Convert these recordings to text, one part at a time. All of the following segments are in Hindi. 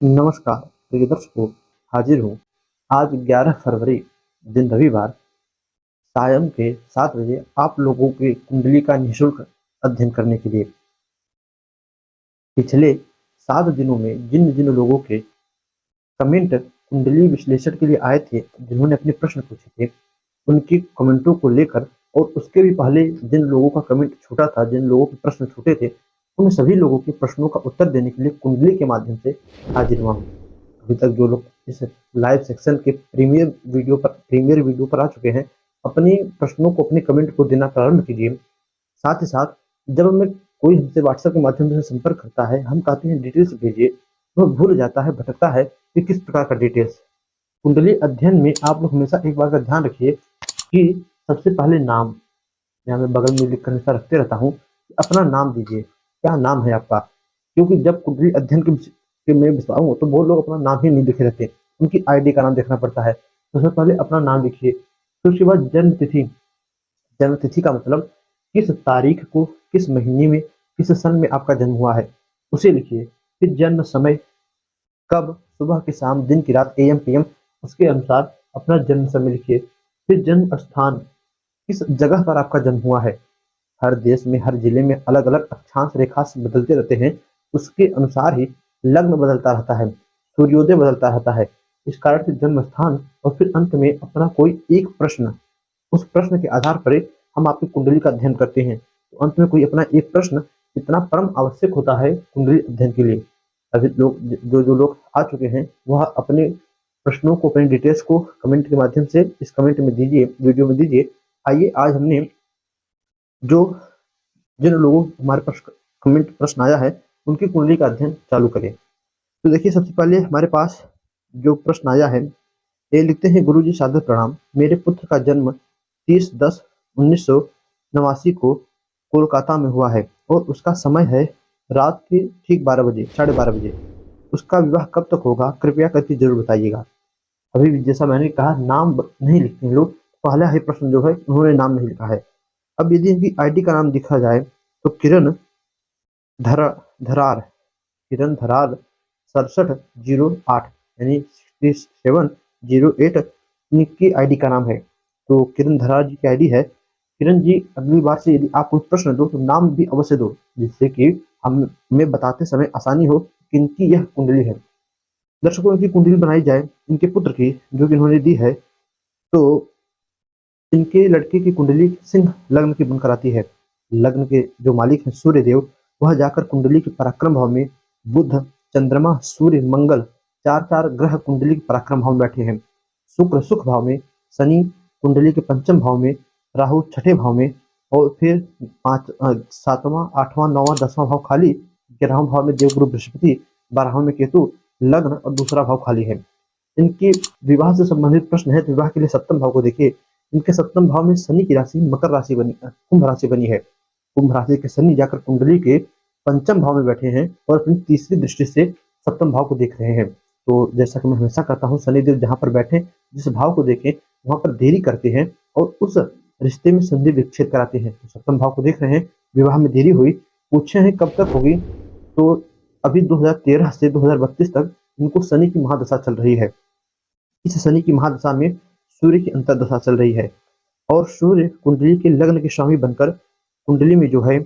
नमस्कार प्रिय दर्शकों, हाजिर हूँ आज 11 फरवरी दिन रविवार सायं के 7 बजे आप लोगों के कुंडली का निःशुल्क अध्ययन करने के लिए। पिछले 7 दिनों में जिन जिन लोगों के कमेंट कुंडली विश्लेषण के लिए आए थे, जिन्होंने अपने प्रश्न पूछे थे, उनकी कमेंटों को लेकर और उसके भी पहले जिन लोगों का कमेंट छूटा था, जिन लोगों के प्रश्न छूटे थे, उन सभी लोगों के प्रश्नों का उत्तर देने के लिए कुंडली के माध्यम से हाजिर हुआ हूँ। अभी तक जो लोग इस लाइव सेक्शन के प्रीमियर वीडियो पर आ चुके हैं, अपने प्रश्नों को, अपने कमेंट को देना प्रारंभ कीजिए। साथ ही साथ जब हमें कोई हमसे व्हाट्सएप के माध्यम से संपर्क करता है, हम कहते हैं डिटेल्स भेजिए, वह भूल जाता है, भटकता है कि किस प्रकार का डिटेल्स। कुंडली अध्ययन में आप लोग हमेशा एक बात का ध्यान रखिए कि सबसे पहले नाम, यहाँ मैं बगल में लिख कर हमेशा रखते रहता हूँ, अपना नाम दीजिए, क्या नाम है आपका। क्योंकि जब कुंडली अध्ययन के मैं बताऊँ तो बहुत लोग अपना नाम ही नहीं लिखे रहते, उनकी आईडी का नाम देखना पड़ता है। तो सबसे पहले अपना नाम लिखिए, फिर उसके बाद जन्म तिथि। जन्म तिथि का मतलब किस तारीख को, किस महीने में, किस सन में आपका जन्म हुआ है, उसे लिखिए। फिर जन्म समय, कब, सुबह की शाम, दिन की रात, एएम पीएम, उसके अनुसार अपना जन्म समय लिखिए। फिर जन्म स्थान, किस जगह पर आपका जन्म हुआ है। हर देश में, हर जिले में अलग अलग अक्षांश रेखा बदलते रहते हैं, उसके अनुसार ही लग्न बदलता रहता है, सूर्योदय बदलता रहता है। इस कारण से जन्म स्थान और फिर अंत में अपना कोई एक प्रश्न, उस प्रश्न के आधार पर हम आपकी कुंडली का अध्ययन करते हैं। तो अंत में कोई अपना एक प्रश्न इतना परम आवश्यक होता है कुंडली अध्ययन के लिए। अभी लोग जो लोग आ चुके हैं, वह अपने प्रश्नों को, अपने डिटेल्स को कमेंट के माध्यम से इस कमेंट में दीजिए, वीडियो में दीजिए। आइए आज हमने जो जिन लोगों को हमारे पास कमेंट प्रश्न आया है, उनकी कुंडली का अध्ययन चालू करें। तो देखिए, सबसे पहले हमारे पास जो प्रश्न आया है, ये लिखते हैं, गुरुजी सादर प्रणाम, मेरे पुत्र का जन्म 30/10/1989 को कोलकाता में हुआ है और उसका समय है रात के ठीक 12 बजे, 12:30 बजे। उसका विवाह कब तक होगा, कृपया करके जरूर बताइएगा। अभी भी जैसा मैंने कहा, नाम नहीं लिखते हैं लोग। पहला ही प्रश्न जो है, उन्होंने नाम नहीं लिखा है। अब यदि इनकी आईडी का नाम लिखा जाए तो किरण धरार, किरण धरार 6708 यानी 6708 इनकी आईडी का नाम है। तो किरण धरार जी की आईडी है। किरण जी, अगली बार से यदि आप कोई प्रश्न दो तो नाम भी अवश्य दो, जिससे कि हमें बताते समय आसानी हो कि इनकी यह कुंडली है। दर्शकों, इनकी कुंडली बनाई जाए इनके पुत्र की, जो कि इन्होंने दी है, तो इनके लड़के की कुंडली सिंह लग्न की बनकर आती है। लग्न के जो मालिक हैं सूर्य देव, वह जाकर कुंडली के पराक्रम भाव में बुध, चंद्रमा, सूर्य, मंगल, चार ग्रह कुंडली के पराक्रम भाव में बैठे हैं। शुक्र सुख भाव में, शनि कुंडली के पंचम भाव में, राहु छठे भाव में, और फिर 7वां, 8वां, 9वां, 10वां भाव खाली। 11वां भाव में देवगुरु बृहस्पति, 12वां में केतु, लग्न और दूसरा भाव खाली है। इनके विवाह से संबंधित प्रश्न है, तो विवाह के लिए सप्तम भाव को देखिए। इनके सप्तम भाव में शनि की राशि मकर राशि बनी, कुंभ राशि बनी है। कुंभ राशि के शनि जाकर कुंडली के पंचम भाव में बैठे हैं और अपनी तीसरी दृष्टि से सप्तम भाव को देख रहे हैं। तो जैसा कि मैं हमेशा कहता हूँ, शनिदेव जहाँ पर बैठे, जिस भाव को देखें, वहां पर देरी करते हैं और उस रिश्ते में संधि विच्छेद कराते हैं। तो सप्तम भाव को देख रहे हैं, विवाह में देरी हुई। पूछे हैं कब तक होगी, तो अभी 2013 से 2032 तक इनको शनि की महादशा चल रही है। इस शनि की महादशा में सूर्य की अंतर्दशा चल रही है और सूर्य कुंडली के लग्न के स्वामी बनकर कुंडली में जो है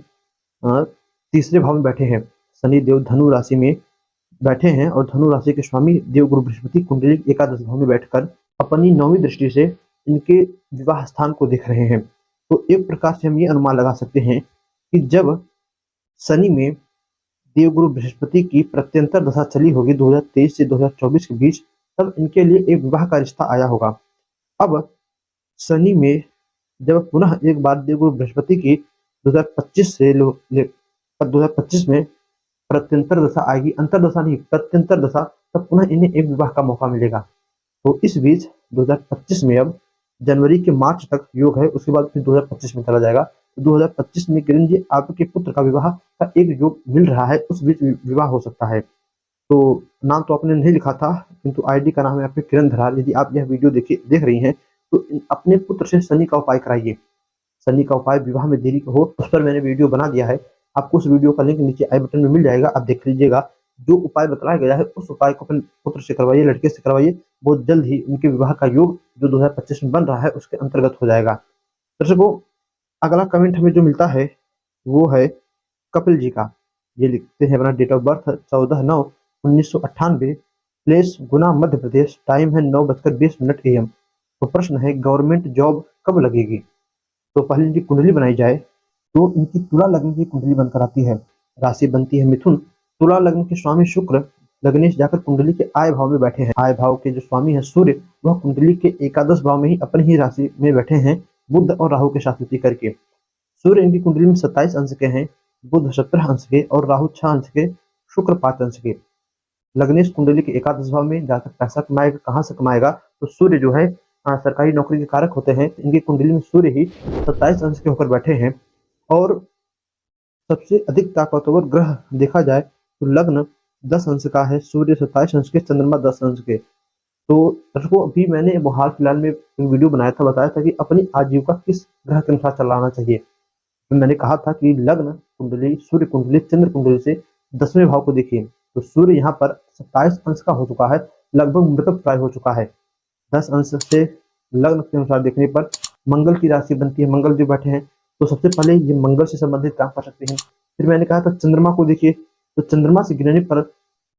तीसरे भाव में बैठे हैं। शनि देव धनु राशि में बैठे हैं और धनु राशि के स्वामी देवगुरु बृहस्पति कुंडली के एकादश भाव में बैठकर अपनी 9वीं दृष्टि से इनके विवाह स्थान को देख रहे हैं। तो एक प्रकार से हम ये अनुमान लगा सकते हैं कि जब शनि में देवगुरु बृहस्पति की प्रत्यंतर दशा चली होगी 2023 से 2024 के बीच, तब इनके लिए एक विवाह का रिश्ता आया होगा। अब शनि में जब पुनः एक बार देवगुरु बृहस्पति की 2025 से 2025 में प्रत्यंतर दशा आएगी, अंतरदशा नहीं, प्रत्यंतर दशा, तब पुनः इन्हें एक विवाह का मौका मिलेगा। तो इस बीच 2025 में, अब जनवरी के मार्च तक योग है, उसके बाद फिर 2025 में चला जाएगा। तो 2025 में किरण जी, आपके पुत्र का विवाह का एक योग मिल रहा है, उस बीच विवाह हो सकता है। तो नाम तो आपने नहीं लिखा था, किंतु आईडी का नाम है आपके किरण धरार। यदि आप यह वीडियो देख रही हैं, तो अपने पुत्र से शनि का उपाय कराइए। शनि का उपाय विवाह में देरी हो, उस पर मैंने वीडियो बना दिया है, आपको उस वीडियो का लिंक नीचे आई बटन में मिल जाएगा, आप देख लीजिएगा। जो उपाय बताया गया है उस उपाय को अपने पुत्र से करवाइए, लड़के से करवाइए। बहुत जल्द ही उनके विवाह का योग जो 2025 में बन रहा है उसके अंतर्गत हो जाएगा। दर्शकों, अगला कमेंट हमें जो मिलता है वो है कपिल जी का। ये लिखते हैं अपना date of birth 14/9/1998, place Guna Madhya Pradesh, time है 9:20 AM। तो प्रश्न है गवर्नमेंट जॉब कब लगेगी। तो पहले इनकी कुंडली बनाई जाए तो इनकी तुला लग्न की कुंडली बनकर आती है, राशि बनती है मिथुन। तुला लग्न के स्वामी शुक्र लग्नेश जाकर कुंडली के आय भाव में बैठे हैं। आय भाव के जो स्वामी है सूर्य, वह कुंडली के एकादश भाव में ही अपनी ही राशि में बैठे हैं, बुध और राहु के साथ युति करके। सूर्य इनकी कुंडली में 27 अंश के हैं, बुध 17 अंश के और राहु 6 अंश के, शुक्र 5 अंश के। लग्नेश कुंडली के एकादश भाव में जाकर पैसा कमाएगा, कहाँ से कमाएगा। तो सूर्य जो है सरकारी नौकरी के कारक होते हैं, इनकी कुंडली में सूर्य ही 27 अंश के होकर बैठे हैं। और सबसे अधिक ताकतवर ग्रह देखा जाए तो लग्न 10 अंश का है, सूर्य 27 अंश के, चंद्रमा 10 अंश के। तो दर्शकों, अभी मैंने वो हाल फिलहाल में वीडियो बनाया था, बताया था कि अपनी आजीविका किस ग्रह के अनुसार चलाना चाहिए। मैंने कहा था कि लग्न कुंडली, सूर्य कुंडली, चंद्र कुंडली से 10वें भाव को देखिए। तो सूर्य यहाँ पर 27 अंश का हो चुका है, लगभग मृतक प्राय हो चुका है। 10 अंश से लग्न के अनुसार देखने पर मंगल की राशि बनती है, मंगल जो बैठे हैं तो सबसे पहले ये मंगल से संबंधित काम कर सकते हैं। फिर मैंने कहा था चंद्रमा को देखिए, तो चंद्रमा से गिरने पर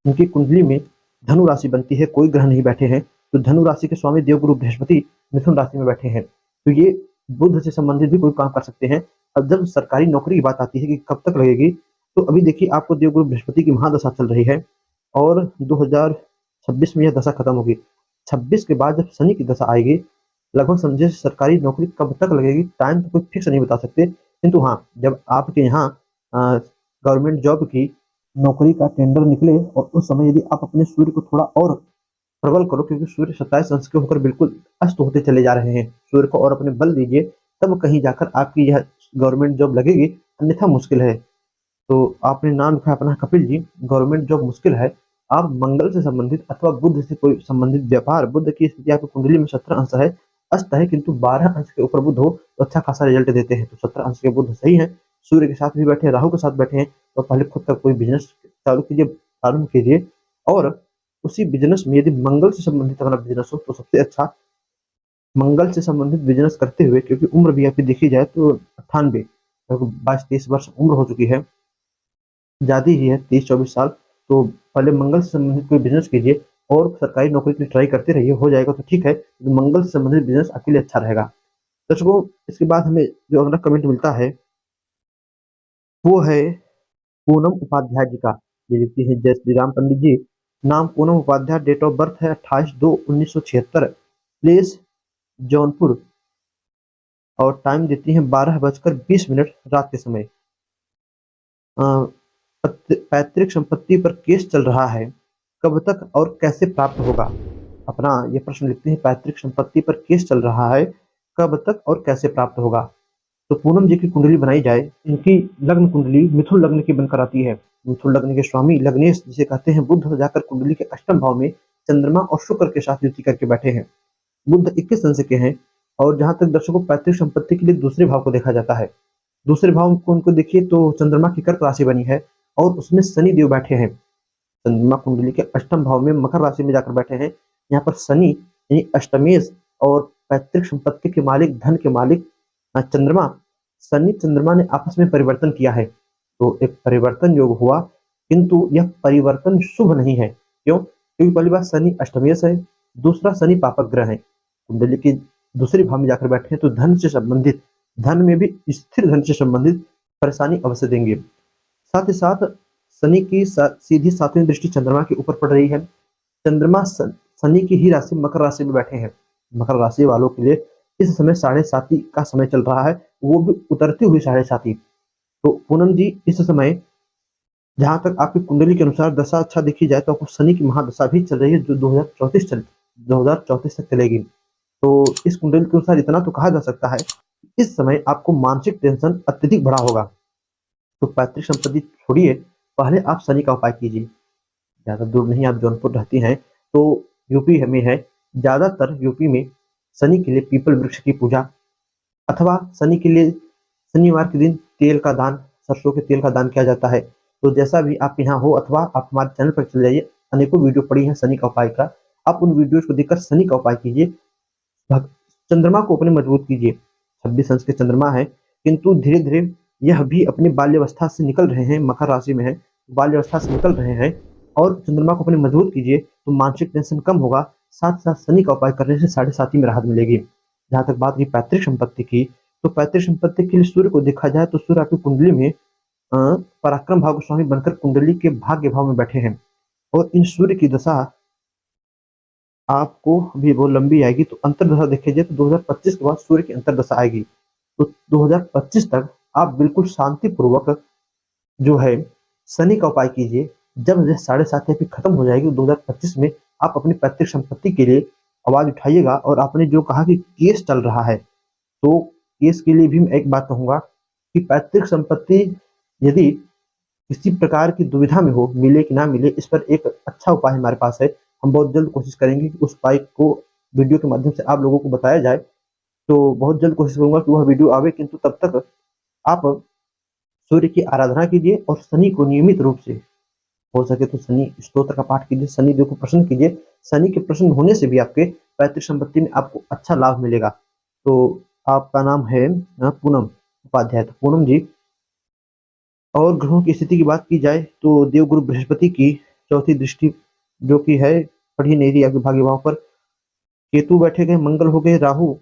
उनकी कुंडली में धनु राशि बनती है, कोई ग्रह नहीं बैठे हैं। तो धनु राशि के स्वामी देवगुरु बृहस्पति मिथुन राशि में बैठे हैं, तो ये बुध से संबंधित भी कोई काम कर सकते हैं। अब जब सरकारी नौकरी की बात आती है कि कब तक लगेगी, तो अभी देखिए आपको देवगुरु बृहस्पति की महादशा चल रही है और 2026 में यह दशा खत्म होगी। 26 के बाद जब शनि की दशा आएगी, लगभग समझे सरकारी नौकरी कब तक लगेगी, टाइम तो कोई फिक्स नहीं बता सकते। किंतु हाँ, जब आपके यहाँ गवर्नमेंट जॉब की नौकरी का टेंडर निकले और उस समय यदि आप अपने सूर्य को थोड़ा और प्रबल करो, क्योंकि सूर्य 27 अंश के होकर बिल्कुल अस्त होते चले जा रहे हैं, सूर्य को और अपने बल दीजिए, तब कहीं जाकर आपकी यह गवर्नमेंट जॉब लगेगी, अन्यथा मुश्किल है। तो आपने नाम लिखा अपना कपिल जी, गवर्नमेंट जॉब मुश्किल है। आप मंगल से संबंधित अथवा बुध से कोई संबंधित व्यापार, बुध की स्थिति आपकी कुंडली में 17 अंश है, अस्त है, किंतु 12 अंश के ऊपर बुध हो तो अच्छा खासा रिजल्ट देते हैं। तो 17 अंश के बुध सही है, सूर्य के साथ भी बैठे हैं, राहु के साथ बैठे हैं। तो पहले खुद का कोई बिजनेस चालू कीजिए, प्रारंभ कीजिए, और उसी बिजनेस में यदि मंगल से संबंधित अपना बिजनेस हो तो सबसे अच्छा मंगल से संबंधित बिजनेस करते हुए, क्योंकि उम्र भी आपकी देखी जाए तो 98, 22-23 वर्ष उम्र हो चुकी है, ज्यादा ही है 30-24 साल। तो पहले मंगल से संबंधित कोई बिजनेस कीजिए और सरकारी नौकरी के लिए ट्राई करते रहिए, हो जाएगा तो ठीक है, तो मंगल से संबंधित बिजनेस आपके लिए अच्छा रहेगा। दर्शकों, इसके बाद हमें जो अगला कमेंट मिलता है वो है पूनम उपाध्याय जी का। ये लिखती है जय श्री राम पंडित जी, नाम Poonam Upadhyay, date of birth है 28/2/1976, प्लेस जौनपुर, और टाइम देती है 12:20 रात के समय। पैतृक संपत्ति पर केस चल रहा है, कब तक और कैसे प्राप्त होगा। अपना ये प्रश्न लिखते हैं, पैतृक संपत्ति पर केस चल रहा है, कब तक और कैसे प्राप्त होगा। तो पूनम जी की कुंडली बनाई जाए, इनकी लग्न कुंडली मिथुन लग्न की बनकर आती है। मिथुन लग्न के स्वामी लग्नेश जिसे कहते हैं, बुध जाकर कुंडली के अष्टम भाव में चंद्रमा और शुक्र के साथ युति करके बैठे हैं। बुध 21 अंश के हैं, और जहां तक दर्शकों पैतृक संपत्ति के लिए दूसरे भाव को देखा जाता है, दूसरे भाव को उनको देखिए तो चंद्रमा की कर्क राशि बनी है और उसमें शनि देव बैठे हैं। चंद्रमा कुंडली के अष्टम भाव में मकर राशि में जाकर बैठे हैं। यहाँ पर शनि यानी अष्टमेश और पैतृक संपत्ति के मालिक, धन के मालिक चंद्रमा, शनि चंद्रमा ने आपस में परिवर्तन किया है, तो एक परिवर्तन योग हुआ, किंतु यह परिवर्तन शुभ नहीं है। क्यों? क्योंकि पहली बात शनि अष्टमेश है, दूसरा शनि पापक ग्रह है, कुंडली के दूसरे भाव में जाकर बैठे हैं, तो धन से संबंधित, धन में भी स्थिर धन से संबंधित परेशानी अवश्य देंगे। साथ ही साथ शनि की सीधी 7वीं दृष्टि चंद्रमा के ऊपर पड़ रही है। चंद्रमा शनि की ही राशि मकर राशि में बैठे हैं। मकर राशि वालों के लिए इस समय 7.5 का समय चल रहा है, वो भी उतरती हुई 7.5। तो पूनम जी, इस समय जहां तक आपकी कुंडली के अनुसार दशा अच्छा देखी जाए तो आपको शनि की महादशा भी चल रही है, जो 2034 तक चलेगी। तो इस कुंडली के अनुसार इतना तो कहा जा सकता है, इस समय आपको मानसिक टेंशन अत्यधिक बड़ा होगा। तो पैतृक संपत्ति छोड़िए, पहले आप शनि का उपाय कीजिए। ज्यादा दूर नहीं, आप जौनपुर रहती हैं तो यूपी में है, ज्यादातर यूपी में शनि के लिए पीपल वृक्ष की पूजा, अथवा शनि के लिए शनिवार के दिन तेल का दान, सरसों के तेल का दान किया जाता है। तो जैसा भी आप यहाँ हो अथवा आप हमारे चैनल पर चले जाइए, अनेकों वीडियो पड़ी हैं शनि का उपाय का, आप उन वीडियोज को देखकर शनि का उपाय कीजिए। चंद्रमा को अपने मजबूत कीजिए। 26 अंश के चंद्रमा है, किंतु धीरे धीरे यह भी अपनी बाल्यावस्था से निकल रहे हैं, मकर राशि में है, बाल्यावस्था से निकल रहे हैं और चंद्रमा को अपने मजबूत कीजिए तो मानसिक टेंशन कम होगा। साथ साथ शनि का उपाय करने से 7.5 में राहत मिलेगी। जहाँ तक बात की पैतृक संपत्ति की, तो पैतृक संपत्ति के लिए सूर्य को देखा जाए तो सूर्य आपकी कुंडली में पराक्रम भाव स्वामी बनकर कुंडली के भाग्य भाव में बैठे हैं और इन सूर्य की दशा आपको भी बहुत लंबी आएगी। तो अंतर्दशा देखिए जाए तो 2025 के बाद सूर्य की अंतर्दशा आएगी, तो 2025 तक आप बिल्कुल शांतिपूर्वक जो है शनि का उपाय कीजिए। जब यह 7.5 की खत्म हो जाएगी 2025 में, आप अपनी पैतृक संपत्ति के लिए आवाज उठाइएगा। और आपने जो कहा कि केस चल रहा है, तो केस के लिए भी मैं एक बात कहूंगा कि पैतृक संपत्ति यदि किसी प्रकार की दुविधा में हो, मिले कि ना मिले, इस पर एक अच्छा उपाय हमारे पास है। हम बहुत जल्द कोशिश करेंगे कि उस उपाय को वीडियो के माध्यम से आप लोगों को बताया जाए। तो बहुत जल्द कोशिश करूंगा कि वह वीडियो आवे, किंतु तब तक आप सूर्य की आराधना कीजिए और शनि को नियमित रूप से हो सके तो शनि स्तोत्र का पाठ कीजिए, शनि देव को प्रसन्न कीजिए। शनि के प्रसन्न होने से भी आपके पैतृक संपत्ति में आपको अच्छा लाभ मिलेगा। तो आपका नाम है पूनम उपाध्याय। तो पूनम जी, और ग्रहों की स्थिति की बात की जाए तो देवगुरु बृहस्पति की चौथी दृष्टि जो कि है पढ़ी नहीं रही आपके भाग्य भाव पर, केतु बैठे गए, मंगल हो गए, राहु,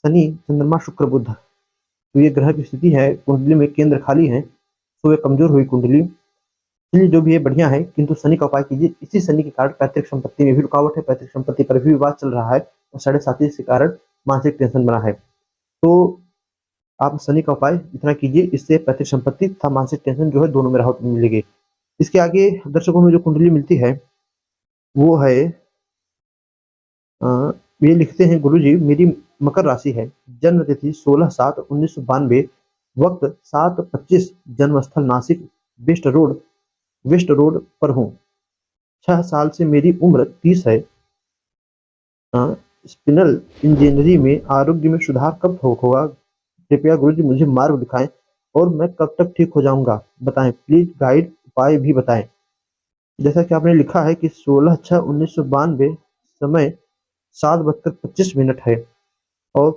शनि, चंद्रमा, शुक्र, बुध। तो ये ग्रह की स्थिति है। कुंडली में केंद्र खाली है, तो ये कमजोर हुई कुंडली। इसलिए जो भी है बढ़िया है, किंतु शनि का उपाय कीजिए। इसी शनि के कारण पैतृक संपत्ति में भी रुकावट है, पैतृक संपत्ति पर भी विवाद चल रहा है और 7.5 के कारण मानसिक टेंशन बना है। तो आप शनि का उपाय इतना कीजिए, इससे पैतृक संपत्ति तथा मानसिक टेंशन जो है दोनों में राहत मिलेगी। इसके आगे दर्शकों में जो कुंडली मिलती है वो है ये लिखते हैं, गुरुजी मेरी मकर राशि है, जन्म तिथि 16/7/1992, वक्त 7:25, जन्म स्थल नासिक, वेस्ट रोड पर हूँ। 6 साल से मेरी उम्र 30 है। स्पिनल इंजीनियरिंग में आरोग्य में सुधार कब होगा? कृपया गुरुजी मुझे मार्ग दिखाएं और मैं कब तक ठीक हो जाऊंगा, बताएं प्लीज, गाइड उपाय भी बताएं। जैसा कि आपने लिखा है कि 16/6/1992, समय 7:25 है और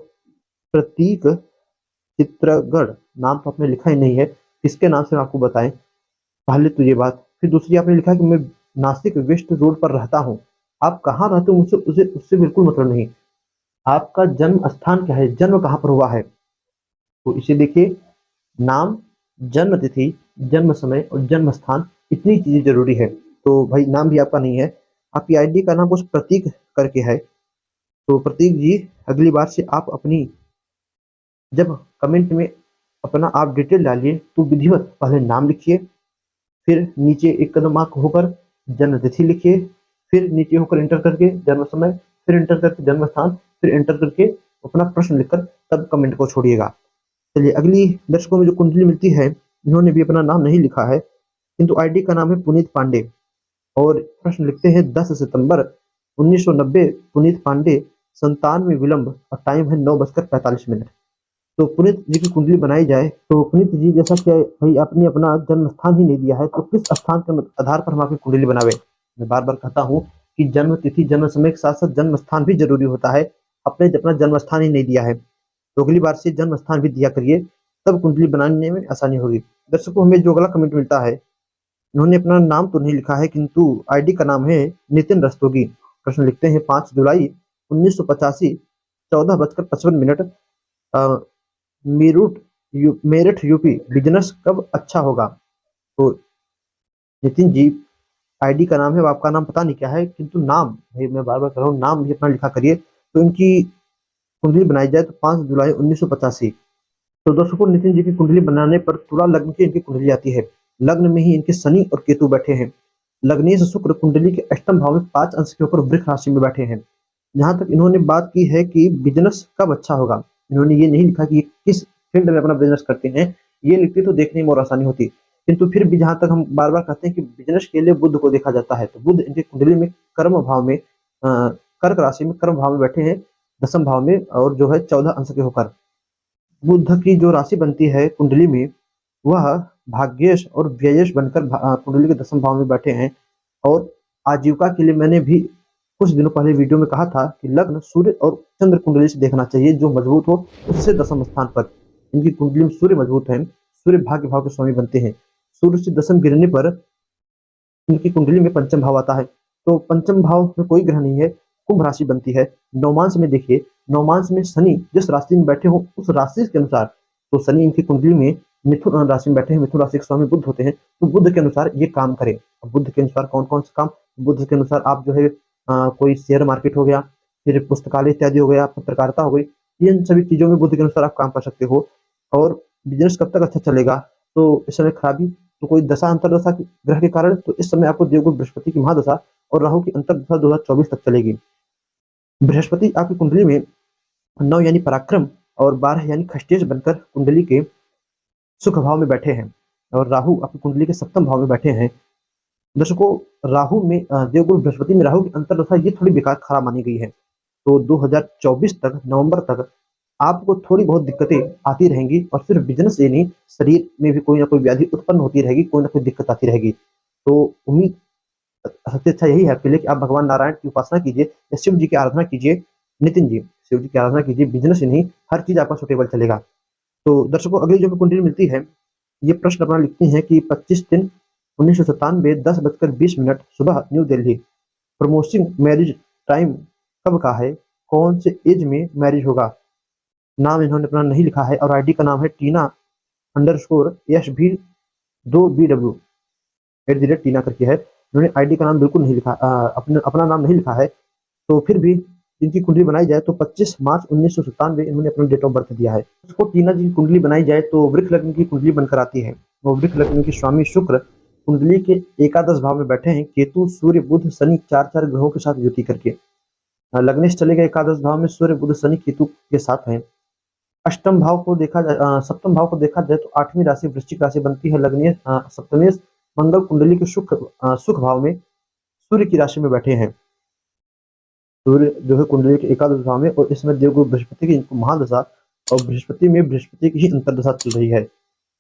प्रतीक चित्रगढ़, नाम तो आपने लिखा ही नहीं है, किसके नाम से आपको बताएं पहले तो ये बात। फिर दूसरी आपने लिखा है कि मैं नासिक वेस्ट रोड पर रहता हूँ। आप कहाँ रहते हो मुझसे उससे बिल्कुल मतलब नहीं, आपका जन्म स्थान क्या है, जन्म कहाँ पर हुआ है। तो इसे देखिए, नाम, जन्म तिथि, जन्म समय और जन्म स्थान, इतनी चीजें जरूरी है। तो भाई नाम भी आपका नहीं है, आपकी आईडी का नाम उस प्रतीक करके है। तो प्रतीक जी, अगली बार से आप अपनी जब कमेंट में अपना आप डिटेल डालिए तो विधिवत पहले नाम लिखिए, फिर नीचे एक कदम आगे होकर जन्म तिथि लिखिए, फिर नीचे होकर एंटर करके जन्म समय, फिर एंटर करके जन्म स्थान, फिर एंटर करके अपना प्रश्न लिखकर तब कमेंट को छोड़िएगा। चलिए अगली दर्शकों में जो कुंडली मिलती है, इन्होंने भी अपना नाम नहीं लिखा है, किंतु आईडी का नाम है पुनीत पांडे और प्रश्न लिखते हैं 10 सितंबर 1990, पुनीत पांडे, संतान में विलंब और टाइम है 9:45। तो पुनीत जी की कुंडली बनाई जाए तो पुनीत जी, जैसा कि भाई आपने अपना जन्म स्थान ही नहीं दिया है, तो किस स्थान के आधार पर हम आपकी कुंडली बनावे। मैं बार बार कहता हूँ कि जन्म तिथि जन्म समय के साथ साथ जन्म स्थान भी जरूरी होता है। आपने अपना जन्म स्थान ही नहीं दिया है तो अगली बार से जन्म स्थान भी दिया करिए, तब कुंडली बनाने में आसानी होगी। दर्शकों, हमें जो अगला कमेंट मिलता है, इन्होंने अपना नाम तो नहीं लिखा है, किंतु आईडी का नाम है नितिन रस्तोगी। प्रश्न लिखते हैं 5 जुलाई 1985, 14:55, मेरठ यूपी, बिजनेस कब अच्छा होगा। तो नितिन जी, आईडी का नाम है, आपका नाम पता नहीं क्या है, किंतु नाम भाई मैं बार बार कर रहा हूँ, नाम भी अपना लिखा करिए। तो इनकी कुंडली बनाई जाए तो 5 जुलाई 1985। तो दर्शकों, नितिन जी की कुंडली बनाने पर तुला लग्न की इनकी कुंडली आती है। लग्न में ही इनके शनि और केतु बैठे हैं। लग्नेश शुक्र कुंडली के अष्टम भाव में 5 अंश के ऊपर वृक्ष राशि में बैठे हैं। जहां तक इन्होंने बात की है कि बिजनेस कब अच्छा होगा, इन्होंने ये नहीं लिखा कि ये किस फील्ड में अपना बिजनेस करते हैं, ये लिखते तो देखने में और आसानी होती, किंतु फिर भी जहां तक हम बार बार कहते हैं कि बिजनेस के लिए बुध को देखा जाता है, तो बुध इनकी कुंडली में कर्म भाव में, कर्क राशि में कर्म भाव में बैठे हैं, 10th भाव में, और जो है 14 अंश के होकर। बुध की जो राशि बनती है कुंडली में, वह भाग्येश और व्ययेश बनकर कुंडली के 10वें भाव में बैठे हैं। और आजीविका के लिए मैंने भी कुछ दिनों पहले वीडियो में कहा था कि लग्न सूर्य और चंद्र कुंडली से देखना चाहिए, जो मजबूत हो उससे 10वें स्थान पर। इनकी कुंडली में सूर्य मजबूत है, सूर्य भाग्य भाव के स्वामी बनते हैं। सूर्य से 10वें गिरने पर इनकी कुंडली में पंचम भाव आता है। तो पंचम भाव में कोई ग्रह नहीं है, कुंभ राशि बनती है। नवमांश में देखिए, नवमांश में शनि जिस राशि में बैठे हो उस राशि के अनुसार, तो शनि इनकी कुंडली में मिथुन राशि में बैठे हैं, मिथुन राशि के स्वामी बुध होते हैं, तो बुध के अनुसार ये काम करें। बुध के अनुसार कौन कौन से काम? बुध के अनुसार आप जो है कोई शेयर मार्केट हो गया, फिर पुस्तकालय इत्यादि हो गया, पत्रकारिता हो गई, इन सभी चीजों में बुध के अनुसार आप काम कर सकते हो। और बिजनेस कब तक अच्छा चलेगा? तो इस समय खराबी तो कोई दशा अंतरदशा ग्रह के कारण, तो इस समय आपको देवगुरु बृहस्पति की महादशा और राहु की अंतरदशा 2024 तक चलेगी। बृहस्पति आपकी कुंडली में 9 यानी पराक्रम और 12 यानी खष्टेज बनकर कुंडली के सुख भाव में बैठे हैं। और राहु आपकी कुंडली के 7वें भाव में बैठे हैं। दर्शकों, राहु में देवगुरु बृहस्पति में राहु की अंतरदशा ये थोड़ी बेकार खराब मानी गई है। तो 2024 तक, नवंबर तक आपको थोड़ी बहुत दिक्कतें आती रहेंगी, और सिर्फ बिजनेस से नहीं, शरीर में भी कोई ना कोई व्याधि उत्पन्न होती रहेगी, कोई ना कोई दिक्कत आती रहेगी। तो उम्मीद सबसे अच्छा यही है आपके लिए कि आप भगवान नारायण की उपासना कीजिए या शिव जी की आराधना कीजिए। नितिन जी, शिव जी की आराधना कीजिए, बिजनेस ही नहीं हर चीज आपका सुटेबल चलेगा। तो दर्शकों, अगली जो कुंडली मिलती है, ये प्रश्न अपना लिखती हैं कि 25/3/1997 10:20 सुबह new Delhi. Promotion marriage time कब का है? कौन से एज में मैरिज होगा? नाम इन्होंने अपना नहीं लिखा है, और आईडी का नाम है टीना_SB2BW @टीना करके है। इन्होंने आईडी का नाम बिल्कुल नहीं लिखा, अपना नाम नहीं लिखा है। तो फिर भी इनकी कुंडली बनाई जाए तो 25 मार्च 1997 इन्होंने अपना डेट ऑफ बर्थ दिया है। उसको टीना जी की कुंडली बनाई जाए तो वृक्ष लग्न की कुंडली बनकर आती है। वो वृक्ष लग्न के स्वामी शुक्र कुंडली के एकादश भाव में बैठे हैं। केतु, सूर्य, बुध, शनि 4 ग्रहों के साथ युति करके लग्नेश चलेगा एकादश भाव में, सूर्य, बुध, शनि, केतु के साथ है। अष्टम भाव को देखा जाए, सप्तम भाव को देखा जाए तो 8वीं राशि वृश्चिक राशि बनती है। लग्नेश सप्तमेश मंगल कुंडली के सुख भाव में सूर्य की राशि में बैठे हैं। सूर्य जो है कुंडली के एकादश भाव में, और इसमें देवगुरु बृहस्पति की इनको महादशा, और बृहस्पति में बृहस्पति की ही अंतरदशा चल रही है,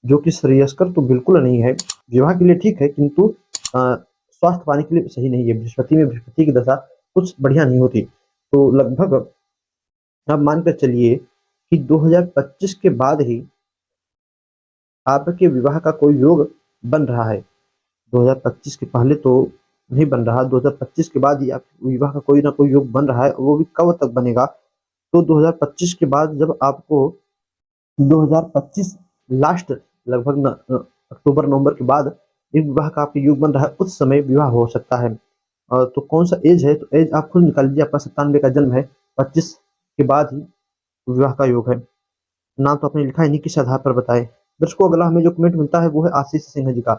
जो कि श्रेयस्कर तो बिल्कुल नहीं है। विवाह के लिए ठीक है, किंतु स्वास्थ्य पाने के लिए सही नहीं है। बृहस्पति में बृहस्पति की दशा कुछ बढ़िया नहीं होती। तो लगभग आप मानकर चलिए कि 2025 के बाद ही आपके विवाह का कोई योग बन रहा है। 2025 के पहले तो नहीं बन रहा, 2025 के बाद ही आपके विवाह का कोई ना कोई योग बन रहा है। वो भी कब तक बनेगा? तो 2025 के बाद जब आपको 2025 लास्ट लगभग अक्टूबर नवंबर के बाद एक विवाह का आपके योग बन रहा है, उस समय विवाह हो सकता है। तो कौन सा एज है? तो एज आप खुद निकाल लीजिए। आपका 97 का जन्म है, 25 के बाद ही विवाह का योग है। नाम तो आपने लिखा है नहीं, किस आधार पर बताए? दर्शकों, अगला हमें जो कमेंट मिलता है वो है आशीष सिन्हा जी का।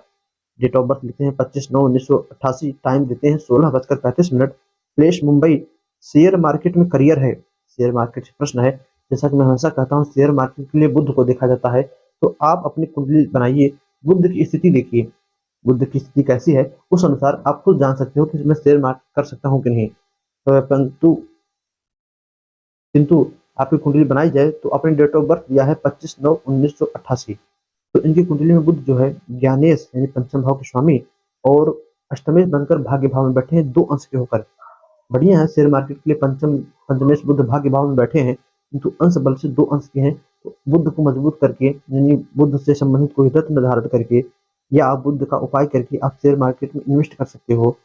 डेट ऑफ बर्थ लिखते हैं 25/9/1988, टाइम देते हैं 16:35। प्लेस मुंबई। शेयर मार्केट में करियर है। शेयर मार्केट से प्रश्न है। जैसा कि मैं हमेशा कहता हूँ, शेयर मार्केट के लिए बुध को देखा जाता है। तो आप अपनी कुंडली बनाइए, बुध की स्थिति देखिए, बुध की स्थिति कैसी है, उस अनुसार आप खुद जान सकते हो कि मैं शेयर मार्केट कर सकता हूँ कि नहीं। परंतु किंतु आपकी कुंडली बनाई जाए तो अपने डेट ऑफ बर्थ दिया है 25/9/1988। तो इनकी कुंडली में बुध जो है ज्ञानेश यानी पंचम भाव के स्वामी और अष्टमेश बनकर भाग्य भाव में बैठे हैं 2 अंश के होकर। बढ़िया है, शेयर मार्केट के लिए पंचमेश बुध भाग्य भाव में बैठे हैं, किंतु अंश बल से 2 अंश के हैं। तो बुध को मजबूत करके, यानी बुध से संबंधित कोई रत्न धारण करके या आप बुध का उपाय करके आप शेयर मार्केट में इन्वेस्ट कर सकते हो।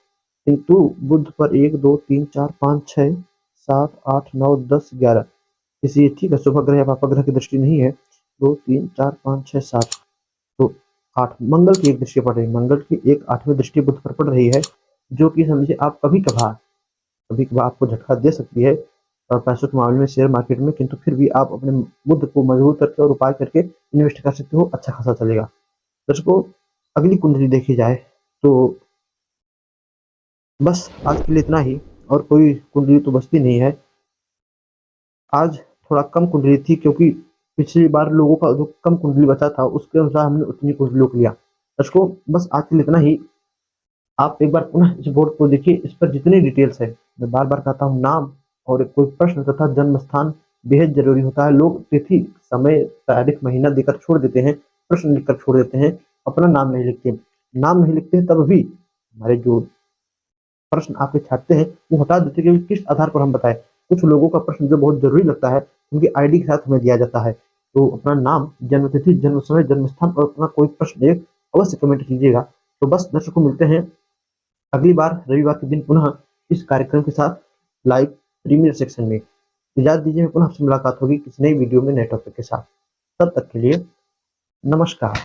किंतु बुध पर 1 2 3 4 5 6 7 8 9 10 11 किसी ठीक है शुभ ग्रह या पापा ग्रह की दृष्टि नहीं है। 2 3 4 5 6 7 तो 8 मंगल की एक दृष्टि पड़ रही है। मंगल की एक 8वीं दृष्टि बुध पर पड़ रही है, जो कि समझिए आप कभी कभार आपको झटका दे सकती है पैसों के मामले में, शेयर मार्केट में। किंतु फिर भी आप अपने बुध को मजबूत करके और उपाय करके इन्वेस्ट कर सकते हो, अच्छा खासा चलेगा। दर्शकों, अगली कुंडली देखी जाए तो बस आज के लिए इतना ही, और कोई कुंडली तो बचती नहीं है। आज थोड़ा कम कुंडली थी, क्योंकि पिछली बार लोगों का जो कम कुंडली बचा था उसके अनुसार हमने उतनी कुंडलियों को लिया। दर्शकों, बस आज के लिए इतना ही। आप एक बार पुनः इस बोर्ड को देखिए, इस पर जितनी डिटेल्स है, मैं बार बार कहता हूँ, नाम और कोई प्रश्न तथा जन्म स्थान बेहद जरूरी होता है। लोग तिथि, समय, तारीख, महीना देकर छोड़ देते हैं, प्रश्न लिखकर छोड़ देते हैं। अपना नाम नहीं लिखते। नाम नहीं लिखते हैं तब भी हमारे जो प्रश्न आपके छाँटते हैं वो हटा देते हैं, क्योंकि किस आधार पर हम बताएँ? कुछ लोगों का प्रश्न जो बहुत ज़रूरी लगता है, उनकी आईडी के साथ हमें दिया जाता है। तो अपना नाम, जन्म तिथि, जन्म समय, जन्म स्थान और अपना कोई प्रश्न एक अवश्य कमेंट कीजिएगा। तो बस दर्शकों, मिलते हैं अगली बार रविवार के दिन पुनः इस कार्यक्रम के साथ लाइव प्रीमियर सेक्शन में। इजाज़त दीजिए, पुनः आपसे मुलाकात होगी किसी नई वीडियो में नए टॉपिक के साथ। तब तक के लिए नमस्कार।